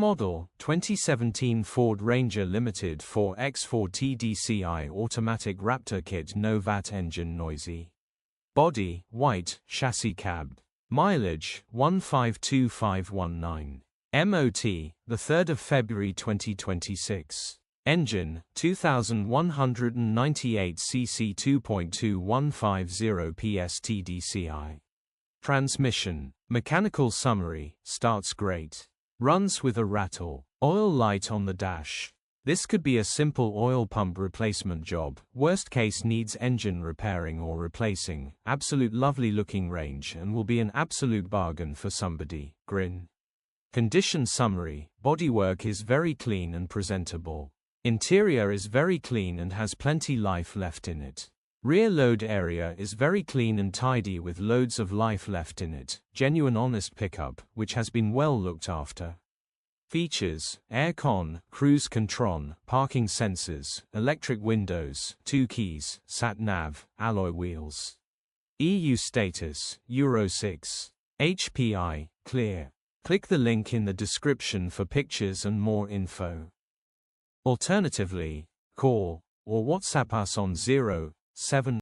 model, 2017 Ford Ranger Limited 4x4 Tdci Automatic RAPTOR kit. No VAT. Engine noisy. Body, white, chassis cab. Mileage, 152519. MOT, the 3rd of February 2026. Engine, 2198 cc 2.2150 PS TDCi. Transmission, mechanical summary, starts great. Runs with a rattle. Oil light on the dash. This could be a simple oil pump replacement job. Worst case needs engine repairing or replacing. Absolute lovely looking range and will be an absolute bargain for somebody. Grin. Condition summary. Bodywork is very clean and presentable. Interior is very clean and has plenty life left in it. Rear load area is very clean and tidy with loads of life left in it. Genuine honest pickup, which has been well looked after. Features: aircon, cruise control, parking sensors, electric windows, 2 keys, sat-nav, alloy wheels. EU status, Euro 6. HPI, clear. Click the link in the description for pictures and more info. Alternatively, call or WhatsApp us on 07